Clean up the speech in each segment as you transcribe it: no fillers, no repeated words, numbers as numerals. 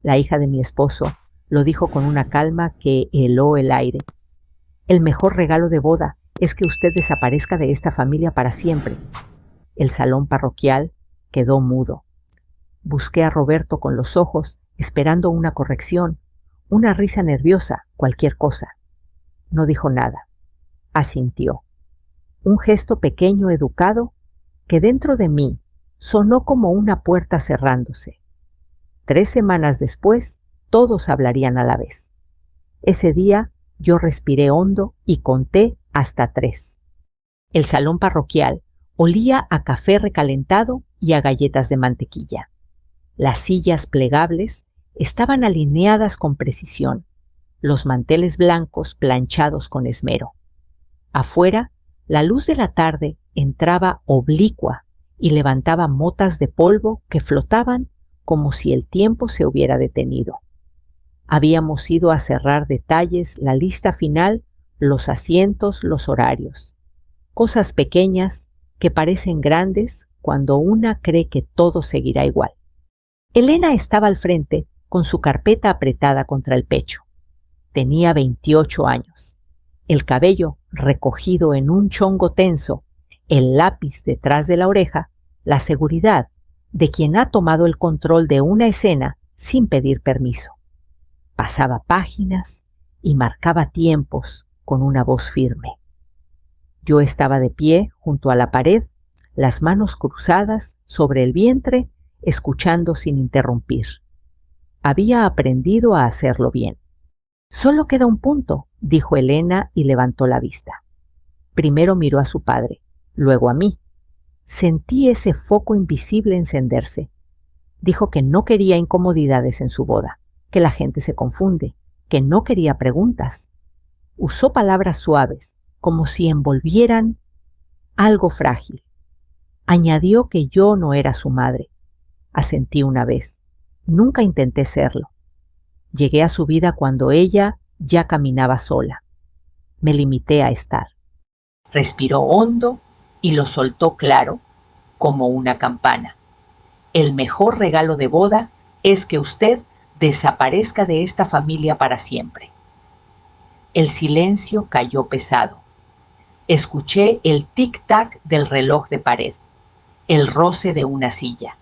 la hija de mi esposo, lo dijo con una calma que heló el aire. El mejor regalo de boda es que usted desaparezca de esta familia para siempre. El salón parroquial quedó mudo. Busqué a Roberto con los ojos, esperando una corrección, una risa nerviosa, cualquier cosa. No dijo nada. Asintió. Un gesto pequeño, educado, que dentro de mí sonó como una puerta cerrándose. 3 semanas después, todos hablarían a la vez. Ese día yo respiré hondo y conté hasta 3. El salón parroquial olía a café recalentado y a galletas de mantequilla. Las sillas plegables estaban alineadas con precisión, los manteles blancos planchados con esmero. Afuera, la luz de la tarde entraba oblicua y levantaba motas de polvo que flotaban como si el tiempo se hubiera detenido. Habíamos ido a cerrar detalles, la lista final, los asientos, los horarios. Cosas pequeñas que parecen grandes cuando una cree que todo seguirá igual. Elena estaba al frente con su carpeta apretada contra el pecho. Tenía 28 años. El cabello recogido en un chongo tenso, el lápiz detrás de la oreja, la seguridad de quien ha tomado el control de una escena sin pedir permiso. Pasaba páginas y marcaba tiempos con una voz firme. Yo estaba de pie junto a la pared, las manos cruzadas sobre el vientre, escuchando sin interrumpir. Había aprendido a hacerlo bien. «Solo queda un punto», dijo Elena y levantó la vista. Primero miró a su padre, luego a mí. Sentí ese foco invisible encenderse. Dijo que no quería incomodidades en su boda, que la gente se confunde, que no quería preguntas. Usó palabras suaves, como si envolvieran algo frágil. Añadió que yo no era su madre. Asentí una vez. Nunca intenté serlo. Llegué a su vida cuando ella ya caminaba sola. Me limité a estar. Respiró hondo y lo soltó claro, como una campana. El mejor regalo de boda es que usted desaparezca de esta familia para siempre. El silencio cayó pesado. Escuché el tic-tac del reloj de pared, el roce de una silla,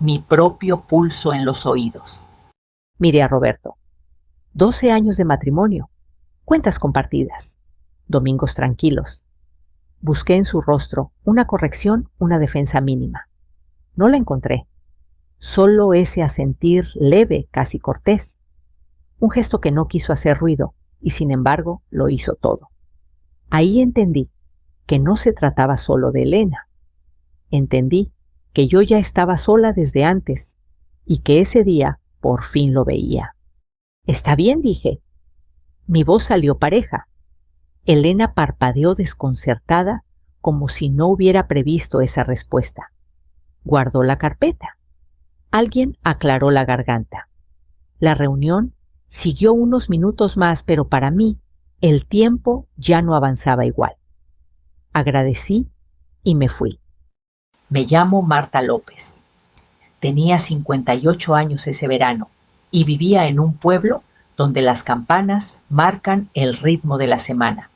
mi propio pulso en los oídos. Miré a Roberto. 12 años de matrimonio, cuentas compartidas, domingos tranquilos. Busqué en su rostro una corrección, una defensa mínima. No la encontré. Solo ese asentir leve, casi cortés. Un gesto que no quiso hacer ruido y sin embargo lo hizo todo. Ahí entendí que no se trataba solo de Elena. Entendí que yo ya estaba sola desde antes y que ese día por fin lo veía. «Está bien», dije. Mi voz salió pareja. Elena parpadeó desconcertada como si no hubiera previsto esa respuesta. Guardó la carpeta. Alguien aclaró la garganta. La reunión siguió unos minutos más, pero para mí el tiempo ya no avanzaba igual. Agradecí y me fui. Me llamo Marta López. Tenía 58 años ese verano y vivía en un pueblo donde las campanas marcan el ritmo de la semana.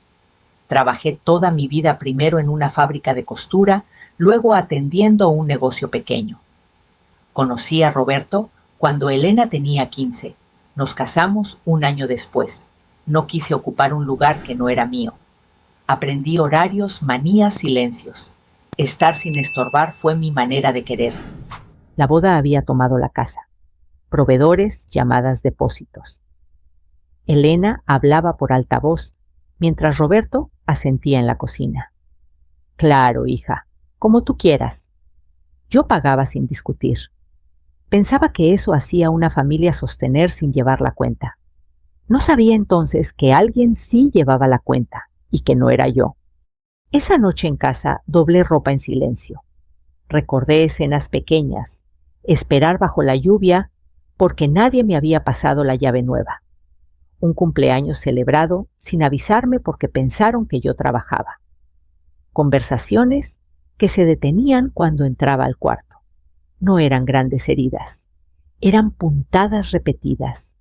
Trabajé toda mi vida primero en una fábrica de costura, luego atendiendo un negocio pequeño. Conocí a Roberto cuando Elena tenía 15. Nos casamos un año después. No quise ocupar un lugar que no era mío. Aprendí horarios, manías, silencios. Estar sin estorbar fue mi manera de querer. La boda había tomado la casa. Proveedores, llamadas, depósitos. Elena hablaba por altavoz, mientras Roberto asentía en la cocina. «Claro, hija, como tú quieras». Yo pagaba sin discutir. Pensaba que eso hacía una familia sostener sin llevar la cuenta. No sabía entonces que alguien sí llevaba la cuenta y que no era yo. Esa noche en casa doblé ropa en silencio. Recordé escenas pequeñas, esperar bajo la lluvia porque nadie me había pasado la llave nueva. Un cumpleaños celebrado sin avisarme porque pensaron que yo trabajaba. Conversaciones que se detenían cuando entraba al cuarto. No eran grandes heridas. Eran puntadas repetidas.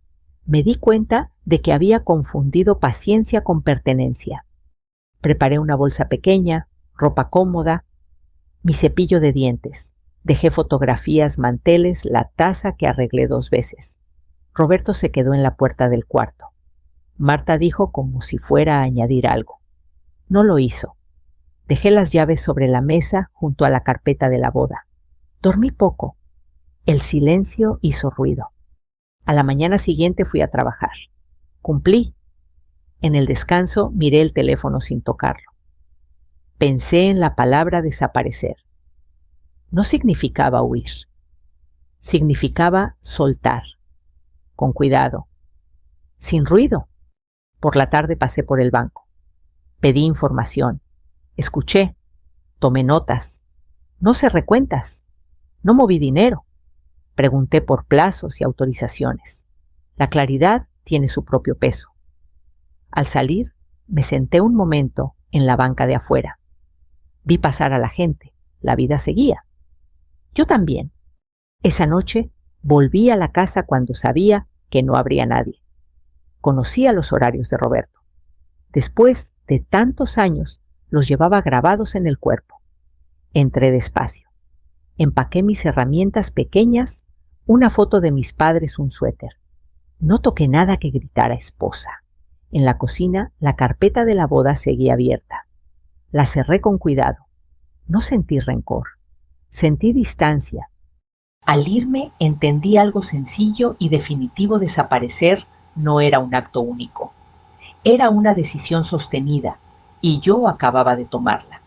Me di cuenta de que había confundido paciencia con pertenencia. Preparé una bolsa pequeña, ropa cómoda, mi cepillo de dientes. Dejé fotografías, manteles, la taza que arreglé 2 veces. Roberto se quedó en la puerta del cuarto. Marta dijo como si fuera a añadir algo. No lo hizo. Dejé las llaves sobre la mesa junto a la carpeta de la boda. Dormí poco. El silencio hizo ruido. A la mañana siguiente fui a trabajar. Cumplí. En el descanso miré el teléfono sin tocarlo. Pensé en la palabra desaparecer. No significaba huir. Significaba soltar. Con cuidado. Sin ruido. Por la tarde pasé por el banco. Pedí información. Escuché. Tomé notas. No cerré cuentas. No moví dinero. Pregunté por plazos y autorizaciones. La claridad tiene su propio peso. Al salir, me senté un momento en la banca de afuera. Vi pasar a la gente. La vida seguía. Yo también. Esa noche volví a la casa cuando sabía que no habría nadie. Conocía los horarios de Roberto. Después de tantos años, los llevaba grabados en el cuerpo. Entré despacio. Empaqué mis herramientas pequeñas, una foto de mis padres, un suéter. No toqué nada que gritara esposa. En la cocina, la carpeta de la boda seguía abierta. La cerré con cuidado. No sentí rencor. Sentí distancia. Al irme, entendí algo sencillo y definitivo: desaparecer no era un acto único. Era una decisión sostenida, y yo acababa de tomarla.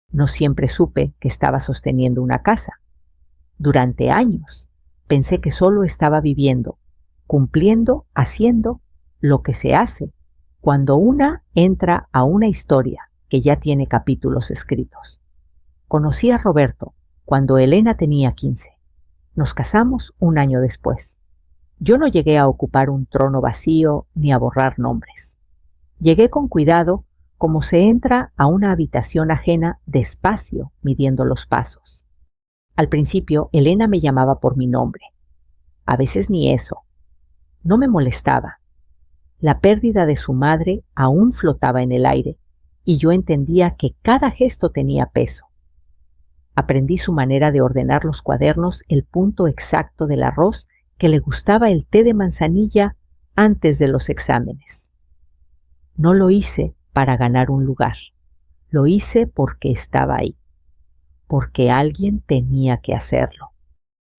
No siempre supe que estaba sosteniendo una casa. Durante años pensé que solo estaba viviendo, cumpliendo, haciendo lo que se hace cuando una entra a una historia que ya tiene capítulos escritos. Conocí a Roberto cuando Elena tenía 15. Nos casamos un año después. Yo no llegué a ocupar un trono vacío ni a borrar nombres. Llegué con cuidado, como se entra a una habitación ajena, despacio, midiendo los pasos. Al principio, Elena me llamaba por mi nombre. A veces ni eso. No me molestaba. La pérdida de su madre aún flotaba en el aire, y yo entendía que cada gesto tenía peso. Aprendí su manera de ordenar los cuadernos, el punto exacto del arroz, que le gustaba el té de manzanilla antes de los exámenes. No lo hice para ganar un lugar. Lo hice porque estaba ahí. Porque alguien tenía que hacerlo.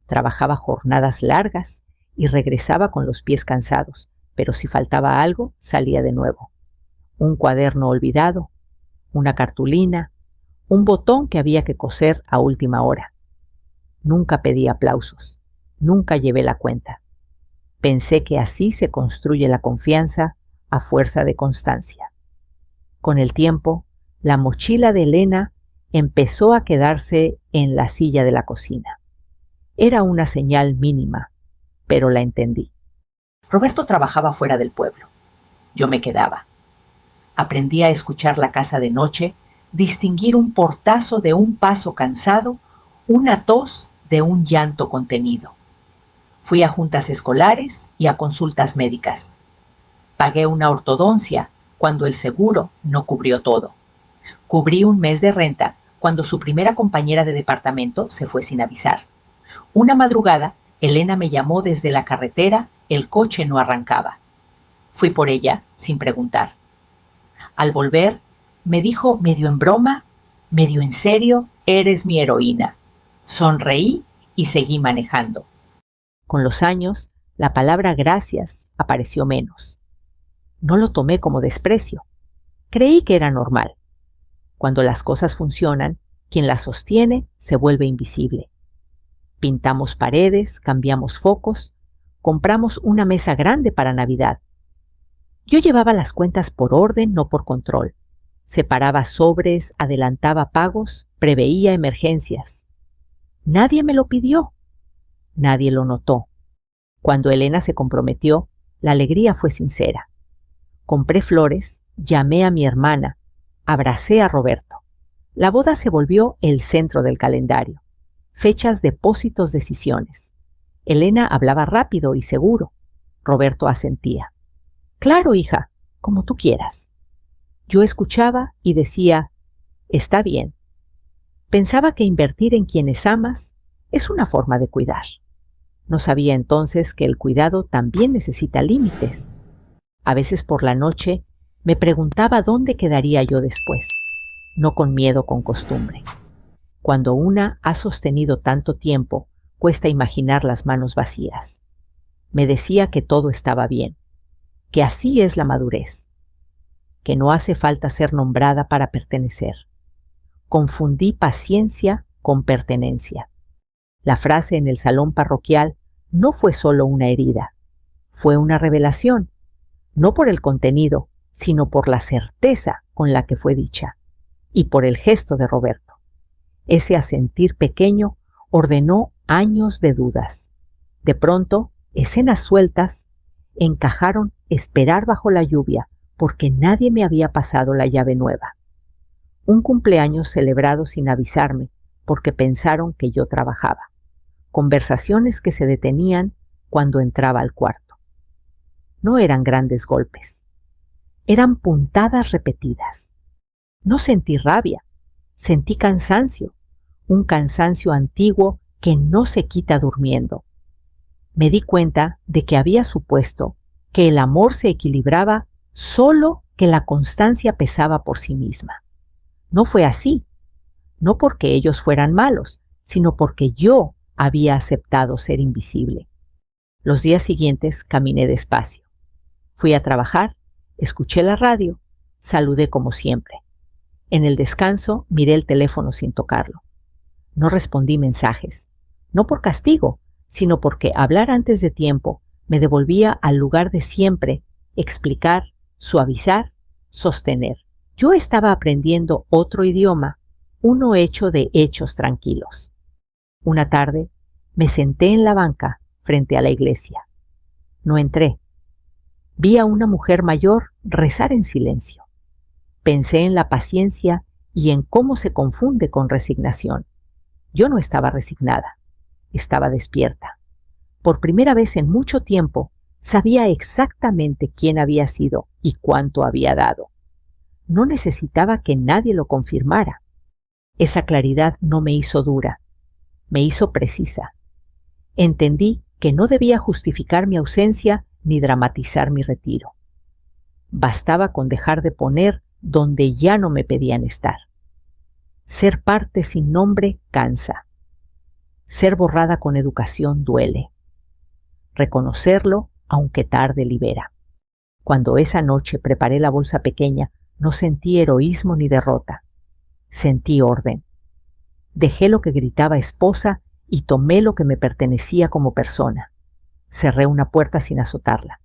Trabajaba jornadas largas y regresaba con los pies cansados, pero si faltaba algo, salía de nuevo. Un cuaderno olvidado, una cartulina, un botón que había que coser a última hora. Nunca pedí aplausos, nunca llevé la cuenta. Pensé que así se construye la confianza a fuerza de constancia. Con el tiempo, la mochila de Elena empezó a quedarse en la silla de la cocina. Era una señal mínima, pero la entendí. Roberto trabajaba fuera del pueblo. Yo me quedaba. Aprendí a escuchar la casa de noche, distinguir un portazo de un paso cansado, una tos de un llanto contenido. Fui a juntas escolares y a consultas médicas. Pagué una ortodoncia cuando el seguro no cubrió todo. Cubrí un mes de renta cuando su primera compañera de departamento se fue sin avisar. Una madrugada, Elena me llamó desde la carretera, el coche no arrancaba. Fui por ella sin preguntar. Al volver, me dijo medio en broma, medio en serio: eres mi heroína. Sonreí y seguí manejando. Con los años, la palabra gracias apareció menos. No lo tomé como desprecio. Creí que era normal. Cuando las cosas funcionan, quien las sostiene se vuelve invisible. Pintamos paredes, cambiamos focos, compramos una mesa grande para Navidad. Yo llevaba las cuentas por orden, no por control. Separaba sobres, adelantaba pagos, preveía emergencias. Nadie me lo pidió. Nadie lo notó. Cuando Elena se comprometió, la alegría fue sincera. Compré flores, llamé a mi hermana, abracé a Roberto. La boda se volvió el centro del calendario. Fechas, depósitos, decisiones. Elena hablaba rápido y seguro. Roberto asentía. Claro, hija, como tú quieras. Yo escuchaba y decía, está bien. Pensaba que invertir en quienes amas es una forma de cuidar. No sabía entonces que el cuidado también necesita límites. A veces por la noche me preguntaba dónde quedaría yo después, no con miedo, con costumbre. Cuando una ha sostenido tanto tiempo, cuesta imaginar las manos vacías. Me decía que todo estaba bien, que así es la madurez, que no hace falta ser nombrada para pertenecer. Confundí paciencia con pertenencia. La frase en el salón parroquial no fue solo una herida, fue una revelación, no por el contenido, sino por la certeza con la que fue dicha, y por el gesto de Roberto. Ese asentir pequeño ordenó años de dudas. De pronto, escenas sueltas encajaron esperar bajo la lluvia porque nadie me había pasado la llave nueva. Un cumpleaños celebrado sin avisarme porque pensaron que yo trabajaba. Conversaciones que se detenían cuando entraba al cuarto. No eran grandes golpes. Eran puntadas repetidas. No sentí rabia, sentí cansancio, un cansancio antiguo que no se quita durmiendo. Me di cuenta de que había supuesto que el amor se equilibraba solo que la constancia pesaba por sí misma. No fue así, no porque ellos fueran malos, sino porque yo había aceptado ser invisible. Los días siguientes caminé despacio. Fui a trabajar, escuché la radio, saludé como siempre. En el descanso miré el teléfono sin tocarlo. No respondí mensajes, no por castigo, sino porque hablar antes de tiempo me devolvía al lugar de siempre, explicar, suavizar, sostener. Yo estaba aprendiendo otro idioma, uno hecho de hechos tranquilos. Una tarde me senté en la banca frente a la iglesia. No entré. Vi a una mujer mayor rezar en silencio. Pensé en la paciencia y en cómo se confunde con resignación. Yo no estaba resignada, estaba despierta. Por primera vez en mucho tiempo, sabía exactamente quién había sido y cuánto había dado. No necesitaba que nadie lo confirmara. Esa claridad no me hizo dura, me hizo precisa. Entendí que no debía justificar mi ausencia ni dramatizar mi retiro. Bastaba con dejar de poner donde ya no me pedían estar. Ser parte sin nombre cansa. Ser borrada con educación duele. Reconocerlo, aunque tarde, libera. Cuando esa noche preparé la bolsa pequeña, no sentí heroísmo ni derrota. Sentí orden. Dejé lo que gritaba esposa y tomé lo que me pertenecía como persona. Cerré una puerta sin azotarla.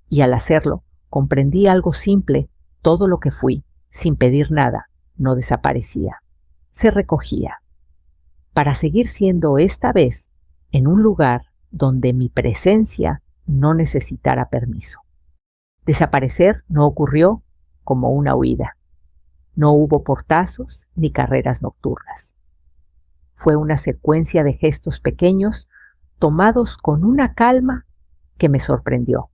Y al hacerlo, comprendí algo simple: todo lo que fui, sin pedir nada, no desaparecía. Se recogía. Para seguir siendo esta vez en un lugar donde mi presencia no necesitara permiso. Desaparecer no ocurrió como una huida. No hubo portazos ni carreras nocturnas. Fue una secuencia de gestos pequeños tomados con una calma que me sorprendió.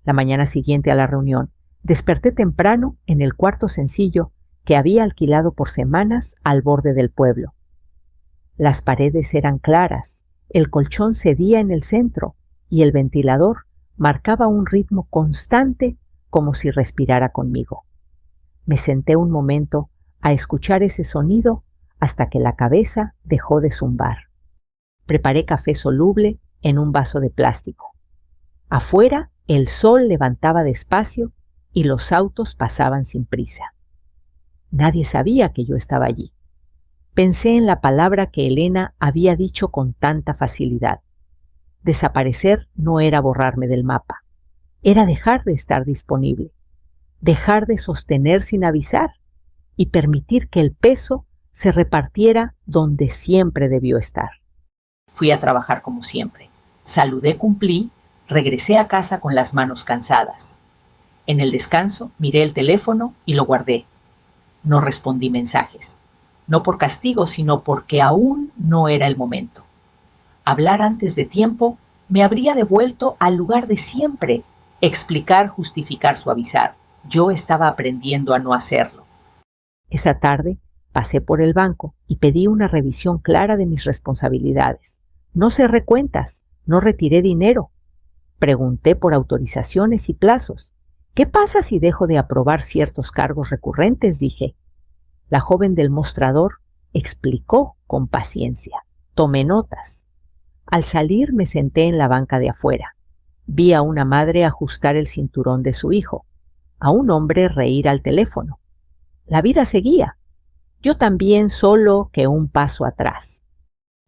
La mañana siguiente a la reunión, desperté temprano en el cuarto sencillo que había alquilado por semanas al borde del pueblo. Las paredes eran claras, el colchón cedía en el centro y el ventilador marcaba un ritmo constante como si respirara conmigo. Me senté un momento a escuchar ese sonido hasta que la cabeza dejó de zumbar. Preparé café soluble en un vaso de plástico. Afuera el sol levantaba despacio y los autos pasaban sin prisa. Nadie sabía que yo estaba allí. Pensé en la palabra que Elena había dicho con tanta facilidad. Desaparecer no era borrarme del mapa, era dejar de estar disponible, dejar de sostener sin avisar y permitir que el peso se repartiera donde siempre debió estar. Fui a trabajar como siempre. Saludé, cumplí, regresé a casa con las manos cansadas. En el descanso miré el teléfono y lo guardé. No respondí mensajes. No por castigo, sino porque aún no era el momento. Hablar antes de tiempo me habría devuelto al lugar de siempre. Explicar, justificar, suavizar. Yo estaba aprendiendo a no hacerlo. Esa tarde pasé por el banco y pedí una revisión clara de mis responsabilidades. No cerré cuentas, no retiré dinero. Pregunté por autorizaciones y plazos. ¿Qué pasa si dejo de aprobar ciertos cargos recurrentes?, dije. La joven del mostrador explicó con paciencia. Tomé notas. Al salir me senté en la banca de afuera. Vi a una madre ajustar el cinturón de su hijo, a un hombre reír al teléfono. La vida seguía. Yo también, solo que un paso atrás.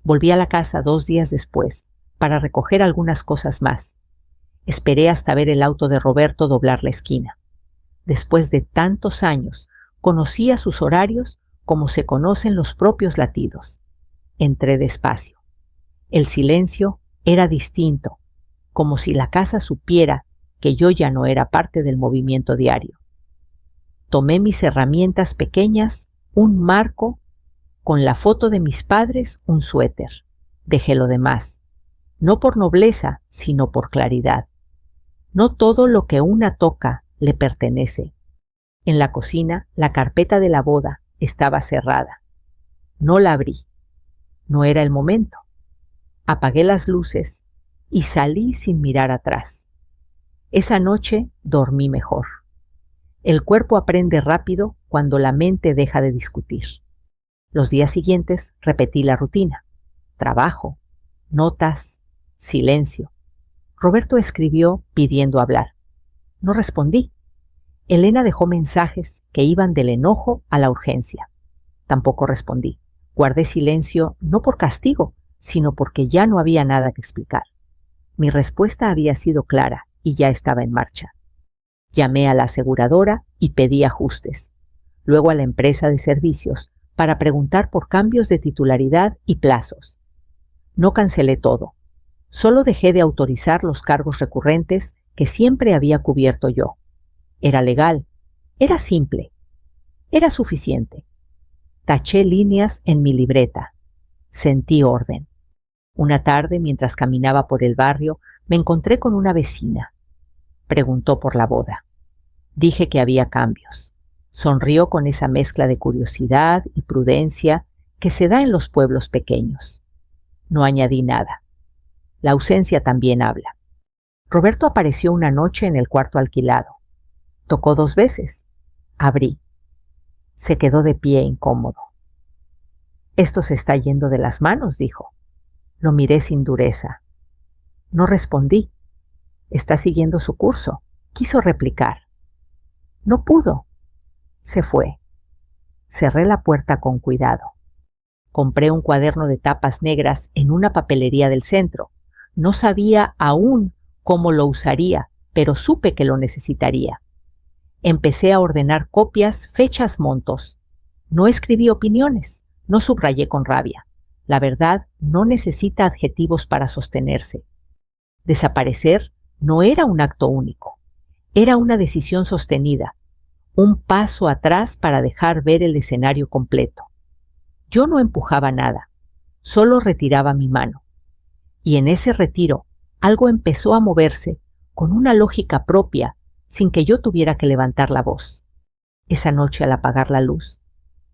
Volví a la casa 2 días después para recoger algunas cosas más. Esperé hasta ver el auto de Roberto doblar la esquina. Después de tantos años, conocía sus horarios como se conocen los propios latidos. Entré despacio. El silencio era distinto, como si la casa supiera que yo ya no era parte del movimiento diario. Tomé mis herramientas pequeñas, un marco, con la foto de mis padres, un suéter. Dejé lo demás, no por nobleza, sino por claridad. No todo lo que una toca le pertenece. En la cocina, la carpeta de la boda estaba cerrada. No la abrí. No era el momento. Apagué las luces y salí sin mirar atrás. Esa noche dormí mejor. El cuerpo aprende rápido cuando la mente deja de discutir. Los días siguientes repetí la rutina. Trabajo, notas, silencio. Roberto escribió pidiendo hablar. No respondí. Elena dejó mensajes que iban del enojo a la urgencia. Tampoco respondí. Guardé silencio no por castigo, sino porque ya no había nada que explicar. Mi respuesta había sido clara y ya estaba en marcha. Llamé a la aseguradora y pedí ajustes. Luego a la empresa de servicios para preguntar por cambios de titularidad y plazos. No cancelé todo. Solo dejé de autorizar los cargos recurrentes que siempre había cubierto yo. Era legal, era simple, era suficiente. Taché líneas en mi libreta. Sentí orden. Una tarde, mientras caminaba por el barrio, me encontré con una vecina. Preguntó por la boda. Dije que había cambios. Sonrió con esa mezcla de curiosidad y prudencia que se da en los pueblos pequeños. No añadí nada. La ausencia también habla. Roberto apareció una noche en el cuarto alquilado. Tocó 2 veces. Abrí. Se quedó de pie incómodo. «Esto se está yendo de las manos», dijo. Lo miré sin dureza. No respondí. Está siguiendo su curso. Quiso replicar. No pudo. Se fue. Cerré la puerta con cuidado. Compré un cuaderno de tapas negras en una papelería del centro. No sabía aún cómo lo usaría, pero supe que lo necesitaría. Empecé a ordenar copias, fechas, montos. No escribí opiniones, no subrayé con rabia. La verdad no necesita adjetivos para sostenerse. Desaparecer no era un acto único. Era una decisión sostenida, un paso atrás para dejar ver el escenario completo. Yo no empujaba nada, solo retiraba mi mano. Y en ese retiro algo empezó a moverse con una lógica propia, sin que yo tuviera que levantar la voz. Esa noche, al apagar la luz,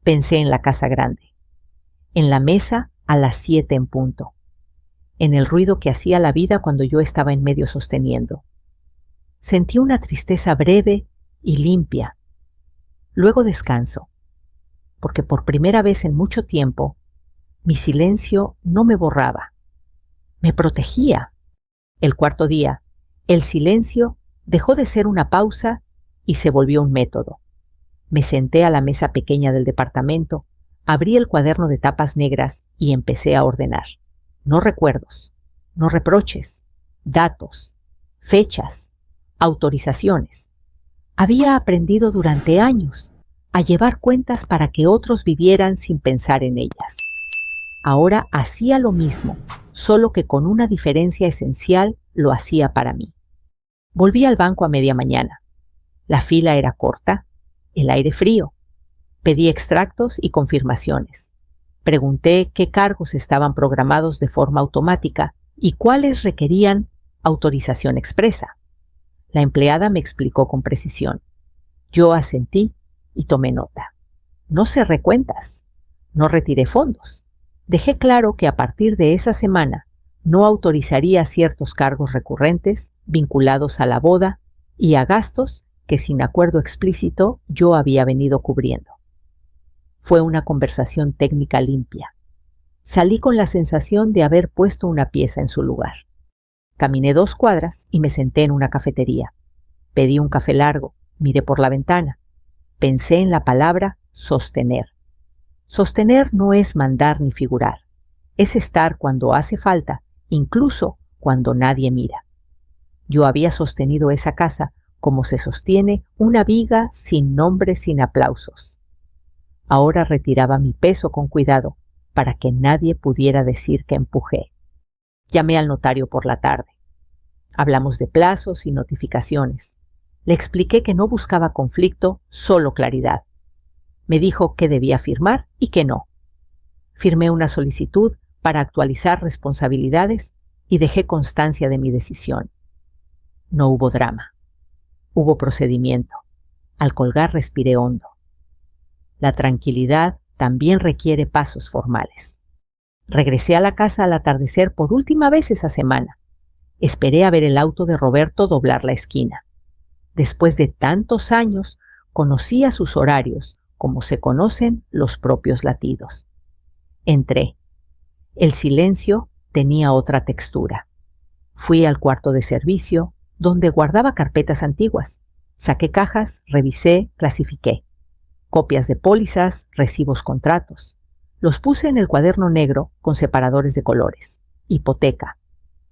pensé en la casa grande, en la mesa a las 7 en punto, en el ruido que hacía la vida cuando yo estaba en medio sosteniendo. Sentí una tristeza breve y limpia. Luego descanso, porque por primera vez en mucho tiempo, mi silencio no me borraba, me protegía. El cuarto día, el silencio dejó de ser una pausa y se volvió un método. Me senté a la mesa pequeña del departamento, abrí el cuaderno de tapas negras y empecé a ordenar. No recuerdos, no reproches, datos, fechas, autorizaciones. Había aprendido durante años a llevar cuentas para que otros vivieran sin pensar en ellas. Ahora hacía lo mismo, solo que con una diferencia esencial lo hacía para mí. Volví al banco a media mañana. La fila era corta, el aire frío. Pedí extractos y confirmaciones. Pregunté qué cargos estaban programados de forma automática y cuáles requerían autorización expresa. La empleada me explicó con precisión. Yo asentí y tomé nota. No cerré cuentas, no retiré fondos. Dejé claro que a partir de esa semana no autorizaría ciertos cargos recurrentes vinculados a la boda y a gastos que sin acuerdo explícito yo había venido cubriendo. Fue una conversación técnica limpia. Salí con la sensación de haber puesto una pieza en su lugar. Caminé 2 cuadras y me senté en una cafetería. Pedí un café largo, miré por la ventana. Pensé en la palabra sostener. Sostener no es mandar ni figurar. Es estar cuando hace falta, incluso cuando nadie mira. Yo había sostenido esa casa como se sostiene una viga sin nombre, sin aplausos. Ahora retiraba mi peso con cuidado para que nadie pudiera decir que empujé. Llamé al notario por la tarde. Hablamos de plazos y notificaciones. Le expliqué que no buscaba conflicto, solo claridad. Me dijo qué debía firmar y qué no. Firmé una solicitud para actualizar responsabilidades y dejé constancia de mi decisión. No hubo drama. Hubo procedimiento. Al colgar respiré hondo. La tranquilidad también requiere pasos formales. Regresé a la casa al atardecer por última vez esa semana. Esperé a ver el auto de Roberto doblar la esquina. Después de tantos años, conocía sus horarios, como se conocen los propios latidos. Entré. El silencio tenía otra textura. Fui al cuarto de servicio, donde guardaba carpetas antiguas. Saqué cajas, revisé, clasifiqué. Copias de pólizas, recibos, contratos. Los puse en el cuaderno negro con separadores de colores. Hipoteca,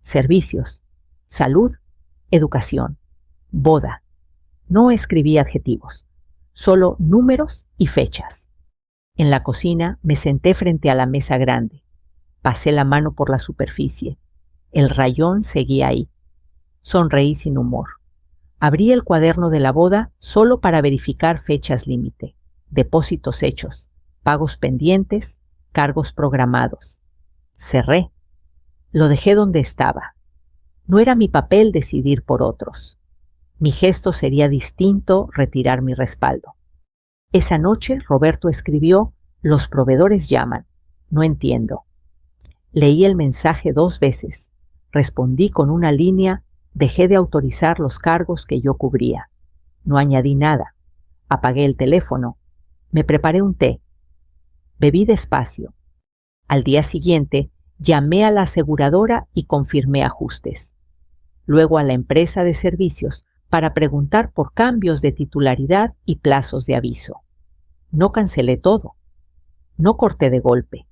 servicios, salud, educación, boda. No escribí adjetivos, solo números y fechas. En la cocina me senté frente a la mesa grande. Pasé la mano por la superficie. El rayón seguía ahí. Sonreí sin humor. Abrí el cuaderno de la boda solo para verificar fechas límite, depósitos hechos, pagos pendientes, cargos programados. Cerré. Lo dejé donde estaba. No era mi papel decidir por otros. Mi gesto sería distinto retirar mi respaldo. Esa noche Roberto escribió: «Los proveedores llaman. No entiendo». Leí el mensaje 2 veces. Respondí con una línea: «Dejé de autorizar los cargos que yo cubría». No añadí nada. Apagué el teléfono. Me preparé un té. Bebí despacio. Al día siguiente, llamé a la aseguradora y confirmé ajustes. Luego a la empresa de servicios para preguntar por cambios de titularidad y plazos de aviso. No cancelé todo. No corté de golpe.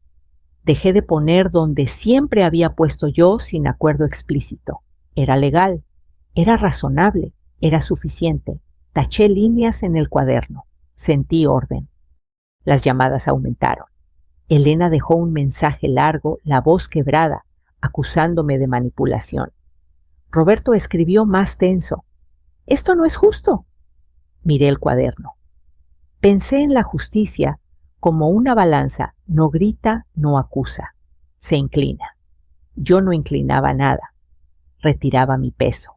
Dejé de poner donde siempre había puesto yo sin acuerdo explícito. Era legal, era razonable, era suficiente. Taché líneas en el cuaderno. Sentí orden. Las llamadas aumentaron. Elena dejó un mensaje largo, la voz quebrada, acusándome de manipulación. Roberto escribió más tenso: «Esto no es justo». Miré el cuaderno. Pensé en la justicia como una balanza: no grita, no acusa, se inclina. Yo no inclinaba nada, retiraba mi peso.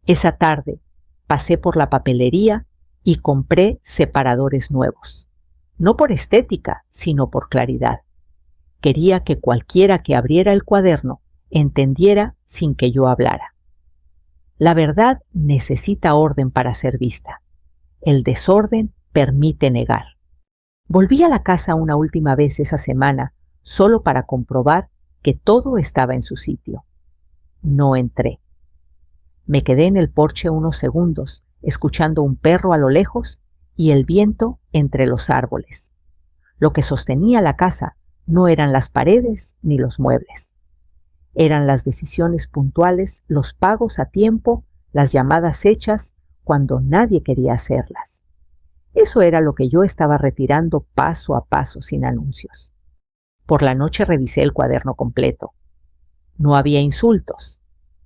Esa tarde pasé por la papelería y compré separadores nuevos. No por estética, sino por claridad. Quería que cualquiera que abriera el cuaderno entendiera sin que yo hablara. La verdad necesita orden para ser vista. El desorden permite negar. Volví a la casa una última vez esa semana, solo para comprobar que todo estaba en su sitio. No entré. Me quedé en el porche unos segundos, escuchando un perro a lo lejos y el viento entre los árboles. Lo que sostenía la casa no eran las paredes ni los muebles. Eran las decisiones puntuales, los pagos a tiempo, las llamadas hechas cuando nadie quería hacerlas. Eso era lo que yo estaba retirando paso a paso sin anuncios. Por la noche revisé el cuaderno completo. No había insultos,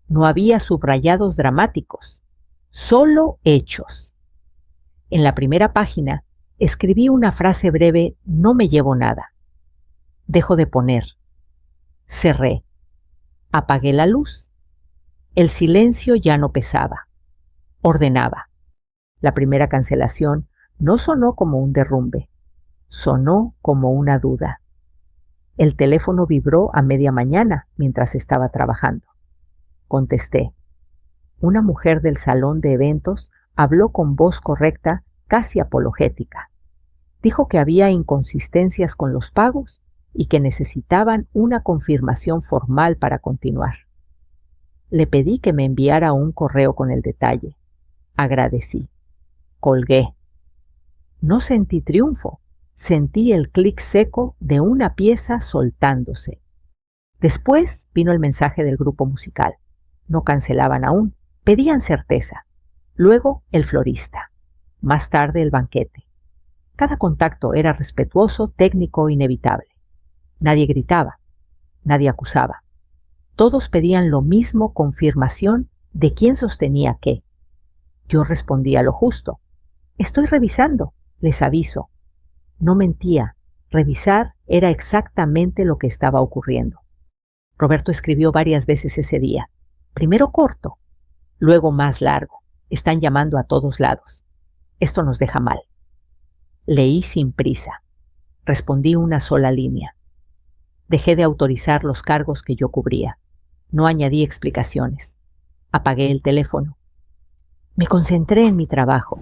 no había subrayados dramáticos, solo hechos. En la primera página escribí una frase breve: «No me llevo nada». Dejo de poner. Cerré. Apagué la luz. El silencio ya no pesaba. Ordenaba. La primera cancelación no sonó como un derrumbe. Sonó como una duda. El teléfono vibró a media mañana mientras estaba trabajando. Contesté. Una mujer del salón de eventos habló con voz correcta, casi apologética. Dijo que había inconsistencias con los pagos y que necesitaban una confirmación formal para continuar. Le pedí que me enviara un correo con el detalle. Agradecí. Colgué. No sentí triunfo. Sentí el clic seco de una pieza soltándose. Después vino el mensaje del grupo musical. No cancelaban aún. Pedían certeza. Luego el florista. Más tarde el banquete. Cada contacto era respetuoso, técnico, inevitable. Nadie gritaba. Nadie acusaba. Todos pedían lo mismo, confirmación de quién sostenía qué. Yo respondía lo justo. Estoy revisando, les aviso. No mentía. Revisar era exactamente lo que estaba ocurriendo. Roberto escribió varias veces ese día. Primero corto, luego más largo. Están llamando a todos lados. Esto nos deja mal. Leí sin prisa. Respondí una sola línea. Dejé de autorizar los cargos que yo cubría. No añadí explicaciones. Apagué el teléfono. Me concentré en mi trabajo.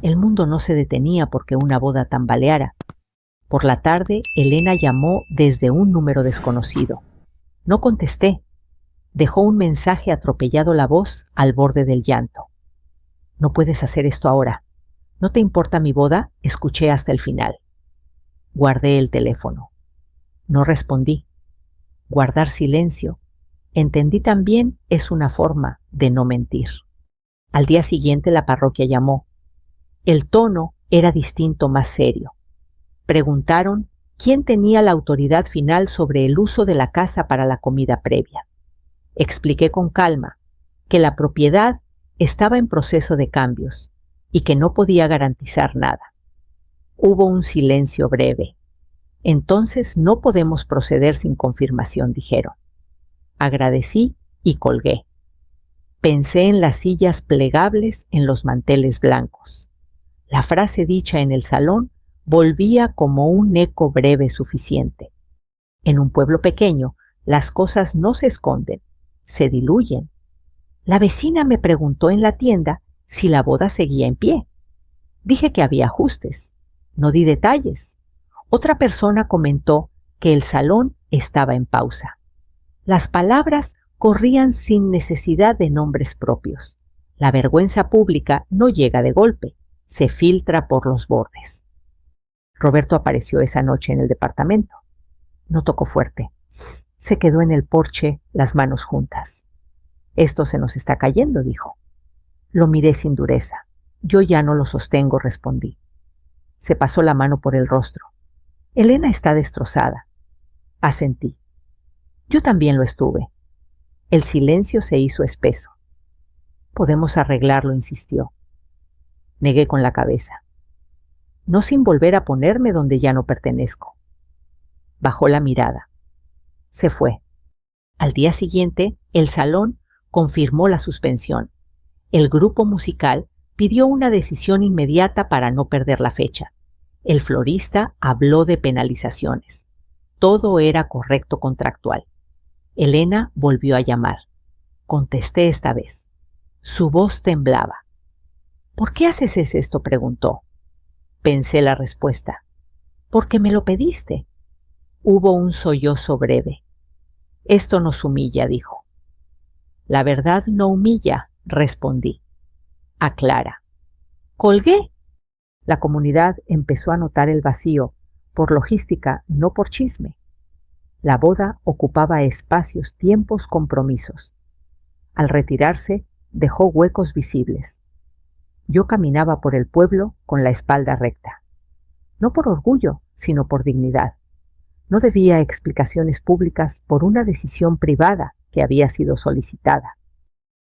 El mundo no se detenía porque una boda tambaleara. Por la tarde, Elena llamó desde un número desconocido. No contesté. Dejó un mensaje atropellado la voz al borde del llanto. No puedes hacer esto ahora. ¿No te importa mi boda? Escuché hasta el final. Guardé el teléfono. No respondí. Guardar silencio, entendí también, es una forma de no mentir. Al día siguiente la parroquia llamó. El tono era distinto, más serio. Preguntaron quién tenía la autoridad final sobre el uso de la casa para la comida previa. Expliqué con calma que la propiedad estaba en proceso de cambios y que no podía garantizar nada. Hubo un silencio breve. Entonces no podemos proceder sin confirmación, dijeron. Agradecí y colgué. Pensé en las sillas plegables en los manteles blancos. La frase dicha en el salón volvía como un eco breve suficiente. En un pueblo pequeño, las cosas no se esconden, se diluyen. La vecina me preguntó en la tienda si la boda seguía en pie. Dije que había ajustes. No di detalles. Otra persona comentó que el salón estaba en pausa. Las palabras corrían sin necesidad de nombres propios. La vergüenza pública no llega de golpe, se filtra por los bordes. Roberto apareció esa noche en el departamento. No tocó fuerte. Se quedó en el porche, las manos juntas. Esto se nos está cayendo, dijo. Lo miré sin dureza. Yo ya no lo sostengo, respondí. Se pasó la mano por el rostro. Elena está destrozada. Asentí. Yo también lo estuve. El silencio se hizo espeso. Podemos arreglarlo, insistió. Negué con la cabeza. No sin volver a ponerme donde ya no pertenezco. Bajó la mirada. Se fue. Al día siguiente, el salón confirmó la suspensión. El grupo musical pidió una decisión inmediata para no perder la fecha. El florista habló de penalizaciones. Todo era correcto contractual. Elena volvió a llamar. Contesté esta vez. Su voz temblaba. ¿Por qué haces esto?, preguntó. Pensé la respuesta. Porque me lo pediste. Hubo un sollozo breve. Esto nos humilla, dijo. La verdad no humilla, respondí. Aclara. Colgué. La comunidad empezó a notar el vacío, por logística, no por chisme. La boda ocupaba espacios, tiempos, compromisos. Al retirarse, dejó huecos visibles. Yo caminaba por el pueblo con la espalda recta. No por orgullo, sino por dignidad. No debía explicaciones públicas por una decisión privada que había sido solicitada.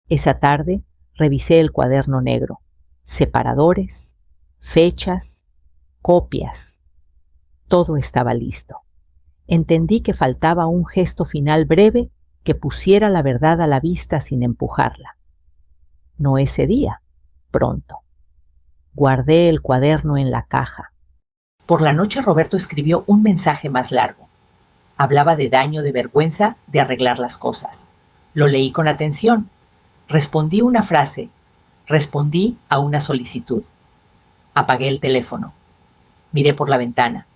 Esa tarde revisé el cuaderno negro. Separadores, fechas, copias. Todo estaba listo. Entendí que faltaba un gesto final breve que pusiera la verdad a la vista sin empujarla. No ese día, pronto. Guardé el cuaderno en la caja. Por la noche Roberto escribió un mensaje más largo. Hablaba de daño, de vergüenza, de arreglar las cosas. Lo leí con atención. Respondí una frase. Respondí a una solicitud. Apagué el teléfono. Miré por la ventana.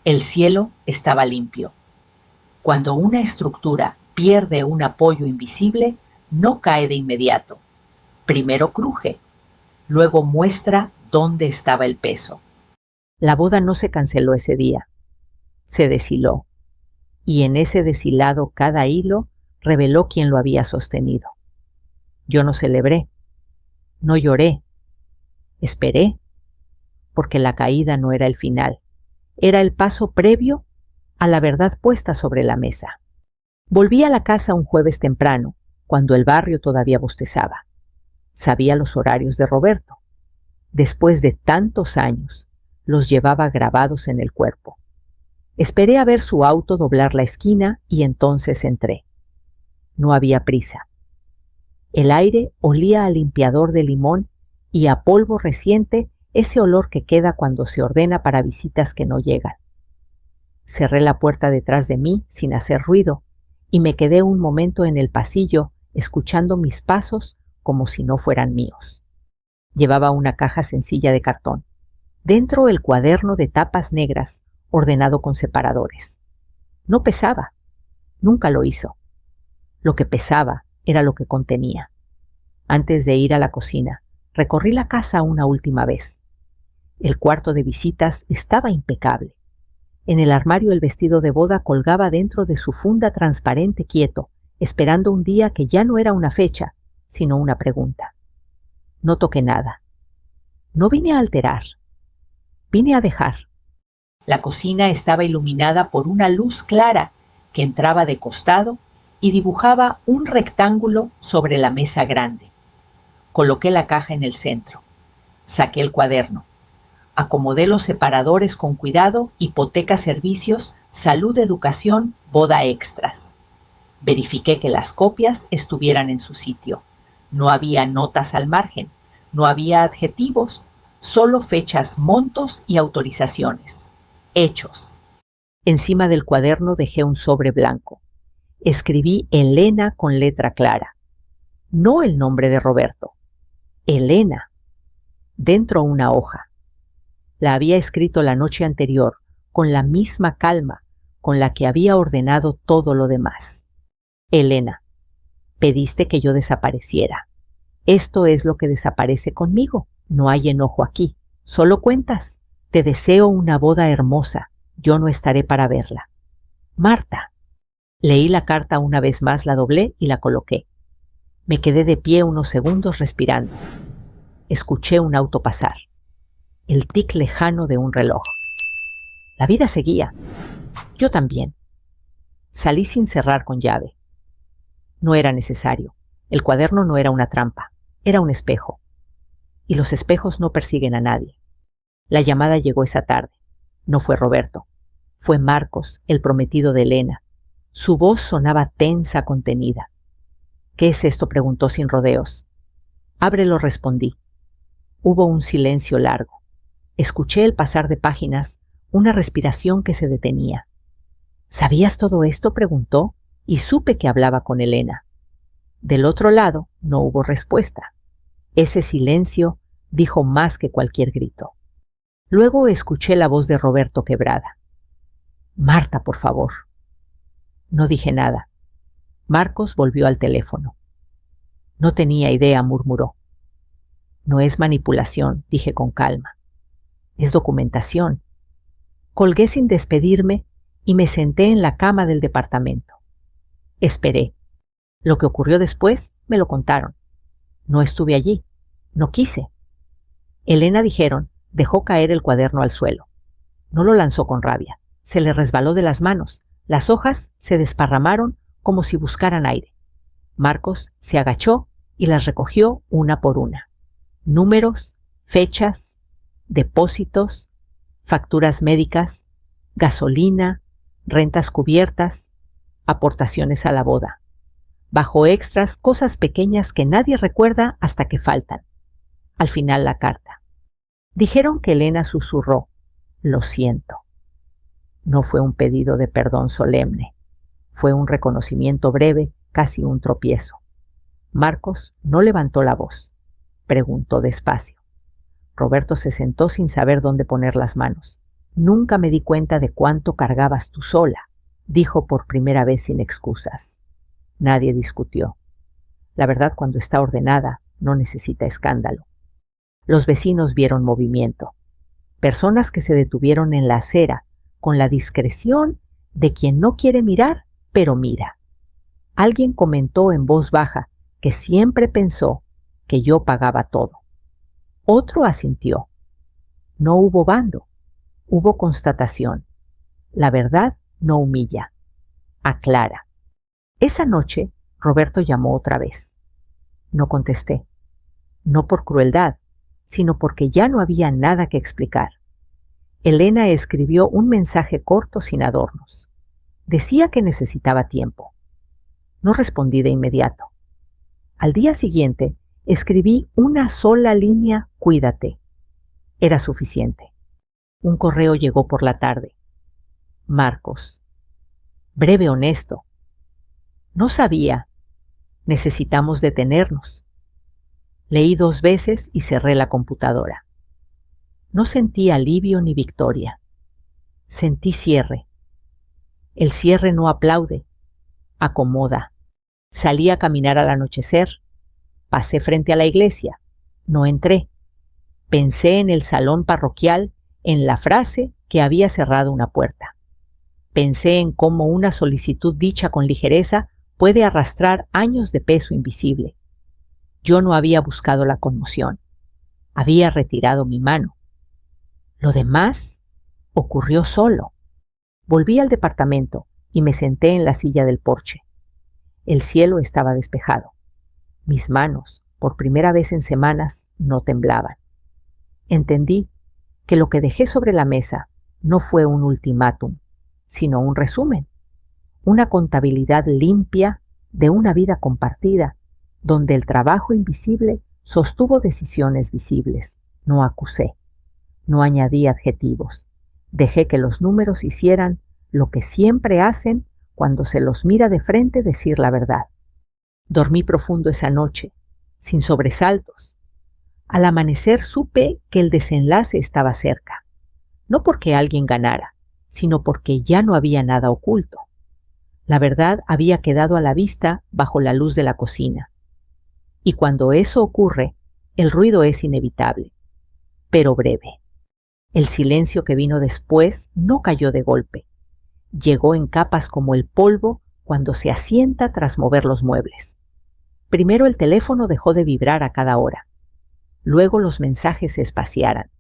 El cielo estaba limpio. Cuando una estructura pierde un apoyo invisible, no cae de inmediato. Primero cruje, luego muestra dónde estaba el peso. La boda no se canceló ese día. Se deshiló. Y en ese deshilado cada hilo reveló quién lo había sostenido. Yo no celebré. No lloré. Esperé. Porque la caída no era el final. Era el paso previo a la verdad puesta sobre la mesa. Volví a la casa un jueves temprano, cuando el barrio todavía bostezaba. Sabía los horarios de Roberto. Después de tantos años, los llevaba grabados en el cuerpo. Esperé a ver su auto doblar la esquina y entonces entré. No había prisa. El aire olía a limpiador de limón y a polvo reciente, ese olor que queda cuando se ordena para visitas que no llegan. Cerré la puerta detrás de mí sin hacer ruido y me quedé un momento en el pasillo escuchando mis pasos como si no fueran míos. Llevaba una caja sencilla de cartón. Dentro el cuaderno de tapas negras, ordenado con separadores. No pesaba. Nunca lo hizo. Lo que pesaba era lo que contenía. Antes de ir a la cocina, recorrí la casa una última vez. El cuarto de visitas estaba impecable. En el armario el vestido de boda colgaba dentro de su funda transparente quieto, esperando un día que ya no era una fecha, sino una pregunta. No toqué nada. No vine a alterar. Vine a dejar. La cocina estaba iluminada por una luz clara que entraba de costado y dibujaba un rectángulo sobre la mesa grande. Coloqué la caja en el centro. Saqué el cuaderno. Acomodé los separadores con cuidado: hipoteca, servicios, salud, educación, boda, extras. Verifiqué que las copias estuvieran en su sitio. No había notas al margen, no había adjetivos, solo fechas, montos y autorizaciones. Hechos. Encima del cuaderno dejé un sobre blanco. Escribí Elena con letra clara. No el nombre de Roberto. Elena. Dentro una hoja. La había escrito la noche anterior, con la misma calma con la que había ordenado todo lo demás. Elena, pediste que yo desapareciera. Esto es lo que desaparece conmigo. No hay enojo aquí, solo cuentas. Te deseo una boda hermosa. Yo no estaré para verla. Marta. Leí la carta una vez más, la doblé y la coloqué. Me quedé de pie unos segundos respirando. Escuché un auto pasar. El tic lejano de un reloj. La vida seguía. Yo también. Salí sin cerrar con llave. No era necesario. El cuaderno no era una trampa. Era un espejo. Y los espejos no persiguen a nadie. La llamada llegó esa tarde. No fue Roberto. Fue Marcos, el prometido de Elena. Su voz sonaba tensa, contenida. ¿Qué es esto?, preguntó sin rodeos. Ábrelo, respondí. Hubo un silencio largo. Escuché el pasar de páginas, una respiración que se detenía. ¿Sabías todo esto?, preguntó, y supe que hablaba con Elena. Del otro lado no hubo respuesta. Ese silencio dijo más que cualquier grito. Luego escuché la voz de Roberto quebrada. Marta, por favor. No dije nada. Marcos volvió al teléfono. No tenía idea, murmuró. No es manipulación, dije con calma. Es documentación. Colgué sin despedirme y me senté en la cama del departamento. Esperé. Lo que ocurrió después me lo contaron. No estuve allí. No quise. Elena, dijeron, dejó caer el cuaderno al suelo. No lo lanzó con rabia. Se le resbaló de las manos. Las hojas se desparramaron como si buscaran aire. Marcos se agachó y las recogió una por una. Números, fechas, depósitos, facturas médicas, gasolina, rentas cubiertas, aportaciones a la boda. Bajo extras, cosas pequeñas que nadie recuerda hasta que faltan. Al final la carta. Dijeron que Elena susurró: «Lo siento». No fue un pedido de perdón solemne. Fue un reconocimiento breve, casi un tropiezo. Marcos no levantó la voz. Preguntó despacio. Roberto se sentó sin saber dónde poner las manos. «Nunca me di cuenta de cuánto cargabas tú sola», dijo por primera vez sin excusas. Nadie discutió. La verdad, cuando está ordenada, no necesita escándalo. Los vecinos vieron movimiento. Personas que se detuvieron en la acera, con la discreción de quien no quiere mirar, pero mira. Alguien comentó en voz baja que siempre pensó que yo pagaba todo. Otro asintió. No hubo bando, hubo constatación. La verdad no humilla, aclara. Esa noche, Roberto llamó otra vez. No contesté, no por crueldad, sino porque ya no había nada que explicar. Elena escribió un mensaje corto sin adornos. Decía que necesitaba tiempo. No respondí de inmediato. Al día siguiente, escribí una sola línea: «Cuídate». Era suficiente. Un correo llegó por la tarde. Marcos. Breve, honesto. No sabía. Necesitamos detenernos. Leí 2 veces y cerré la computadora. No sentí alivio ni victoria. Sentí cierre. El cierre no aplaude, acomoda. Salí a caminar al anochecer. Pasé frente a la iglesia. No entré. Pensé en el salón parroquial, en la frase que había cerrado una puerta. Pensé en cómo una solicitud dicha con ligereza puede arrastrar años de peso invisible. Yo no había buscado la conmoción. Había retirado mi mano. Lo demás ocurrió solo. Volví al departamento y me senté en la silla del porche. El cielo estaba despejado. Mis manos, por primera vez en semanas, no temblaban. Entendí que lo que dejé sobre la mesa no fue un ultimátum, sino un resumen, una contabilidad limpia de una vida compartida, donde el trabajo invisible sostuvo decisiones visibles. No acusé, no añadí adjetivos. Dejé que los números hicieran lo que siempre hacen cuando se los mira de frente decir la verdad. Dormí profundo esa noche, sin sobresaltos. Al amanecer supe que el desenlace estaba cerca, no porque alguien ganara, sino porque ya no había nada oculto. La verdad había quedado a la vista bajo la luz de la cocina. Y cuando eso ocurre, el ruido es inevitable, pero breve. El silencio que vino después no cayó de golpe. Llegó en capas como el polvo cuando se asienta tras mover los muebles. Primero el teléfono dejó de vibrar a cada hora. Luego los mensajes se espaciaran.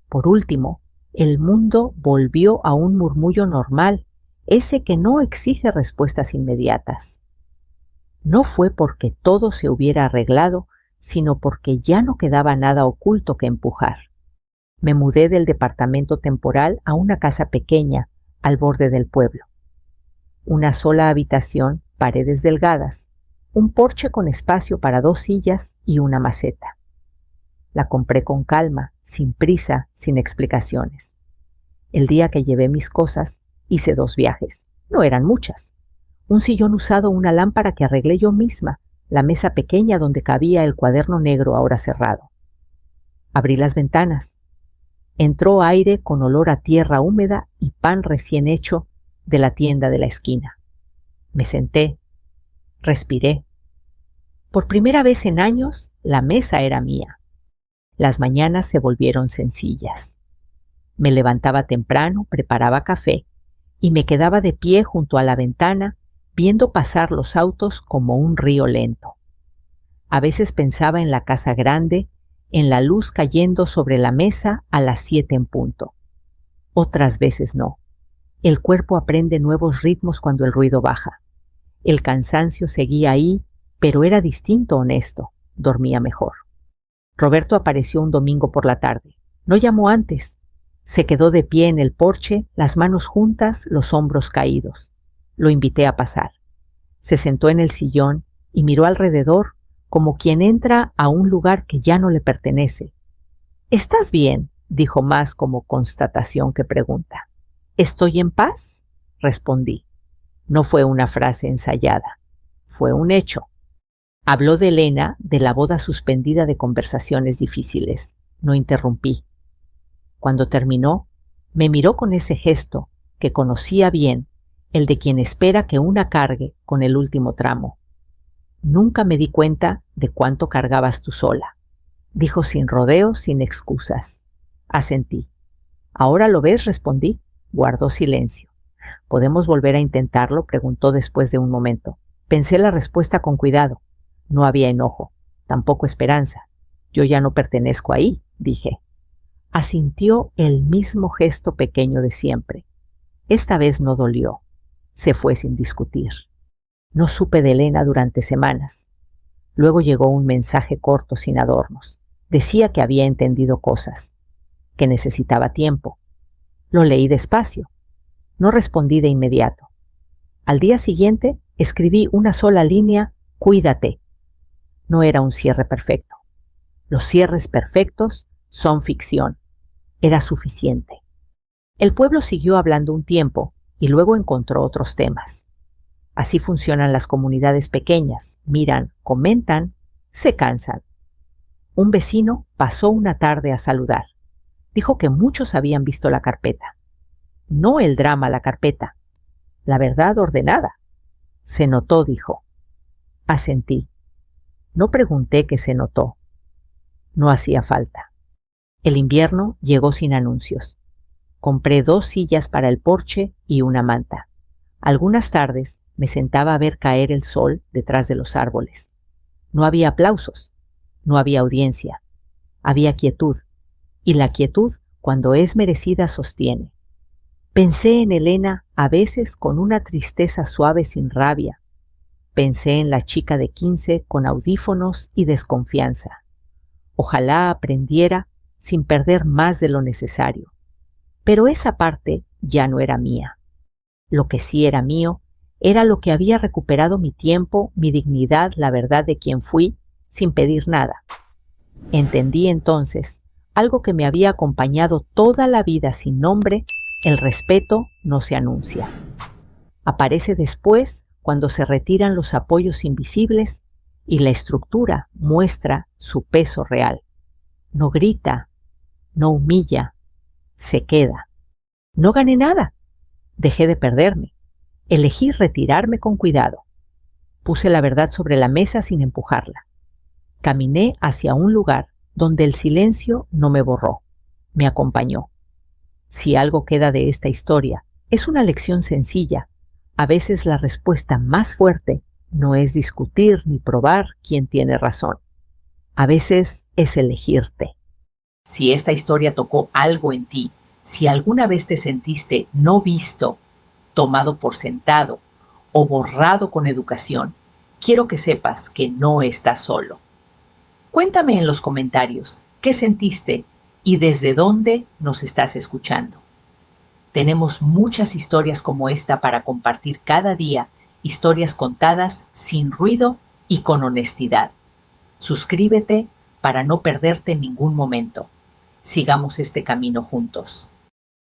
Por último, el mundo volvió a un murmullo normal, ese que no exige respuestas inmediatas. No fue porque todo se hubiera arreglado, sino porque ya no quedaba nada oculto que empujar. Me mudé del departamento temporal a una casa pequeña, al borde del pueblo. Una sola habitación, paredes delgadas, un porche con espacio para 2 sillas y una maceta. La compré con calma, sin prisa, sin explicaciones. El día que llevé mis cosas, hice 2 viajes. No eran muchas. Un sillón usado, una lámpara que arreglé yo misma, la mesa pequeña donde cabía el cuaderno negro ahora cerrado. Abrí las ventanas. Entró aire con olor a tierra húmeda y pan recién hecho de la tienda de la esquina. Me senté, respiré. Por primera vez en años, la mesa era mía. Las mañanas se volvieron sencillas. Me levantaba temprano, preparaba café y me quedaba de pie junto a la ventana viendo pasar los autos como un río lento. A veces pensaba en la casa grande, en la luz cayendo sobre la mesa a las 7 en punto. Otras veces no. El cuerpo aprende nuevos ritmos cuando el ruido baja. El cansancio seguía ahí, pero era distinto, honesto. Dormía mejor. Roberto apareció un domingo por la tarde. No llamó antes. Se quedó de pie en el porche, las manos juntas, los hombros caídos. Lo invité a pasar. Se sentó en el sillón y miró alrededor como quien entra a un lugar que ya no le pertenece. «¿Estás bien?», dijo más como constatación que pregunta. «¿Estoy en paz?», respondí. No fue una frase ensayada, fue un hecho. Habló de Elena, de la boda suspendida, de conversaciones difíciles. No interrumpí. Cuando terminó, me miró con ese gesto que conocía bien, el de quien espera que una cargue con el último tramo. «Nunca me di cuenta de cuánto cargabas tú sola», dijo sin rodeos, sin excusas. Asentí. «¿Ahora lo ves?», respondí. Guardó silencio. «¿Podemos volver a intentarlo?», preguntó después de un momento. Pensé la respuesta con cuidado. No había enojo, tampoco esperanza. «Yo ya no pertenezco ahí», dije. Asintió el mismo gesto pequeño de siempre. Esta vez no dolió. Se fue sin discutir. No supe de Elena durante semanas. Luego llegó un mensaje corto sin adornos. Decía que había entendido cosas, que necesitaba tiempo. Lo leí despacio. No respondí de inmediato. Al día siguiente escribí una sola línea: «Cuídate». No era un cierre perfecto. Los cierres perfectos son ficción. Era suficiente. El pueblo siguió hablando un tiempo y luego encontró otros temas. Así funcionan las comunidades pequeñas. Miran, comentan, se cansan. Un vecino pasó una tarde a saludar. Dijo que muchos habían visto la carpeta. No el drama, la carpeta. La verdad ordenada. Se notó, dijo. Asentí. No pregunté qué se notó. No hacía falta. El invierno llegó sin anuncios. Compré 2 sillas para el porche y una manta. Algunas tardes me sentaba a ver caer el sol detrás de los árboles. No había aplausos, no había audiencia. Había quietud, y la quietud, cuando es merecida, sostiene. Pensé en Elena a veces con una tristeza suave sin rabia. Pensé en la chica de 15 con audífonos y desconfianza. Ojalá aprendiera sin perder más de lo necesario. Pero esa parte ya no era mía. Lo que sí era mío era lo que había recuperado mi tiempo, mi dignidad, la verdad de quien fui, sin pedir nada. Entendí entonces algo que me había acompañado toda la vida sin nombre: el respeto no se anuncia. Aparece después, cuando se retiran los apoyos invisibles y la estructura muestra su peso real. No grita, no humilla, se queda. No gané nada. Dejé de perderme. Elegí retirarme con cuidado. Puse la verdad sobre la mesa sin empujarla. Caminé hacia un lugar donde el silencio no me borró, me acompañó. Si algo queda de esta historia, es una lección sencilla. A veces la respuesta más fuerte no es discutir ni probar quién tiene razón. A veces es elegirte. Si esta historia tocó algo en ti, si alguna vez te sentiste no visto, tomado por sentado o borrado con educación, quiero que sepas que no estás solo. Cuéntame en los comentarios qué sentiste y desde dónde nos estás escuchando. Tenemos muchas historias como esta para compartir cada día, historias contadas sin ruido y con honestidad. Suscríbete para no perderte ningún momento. Sigamos este camino juntos.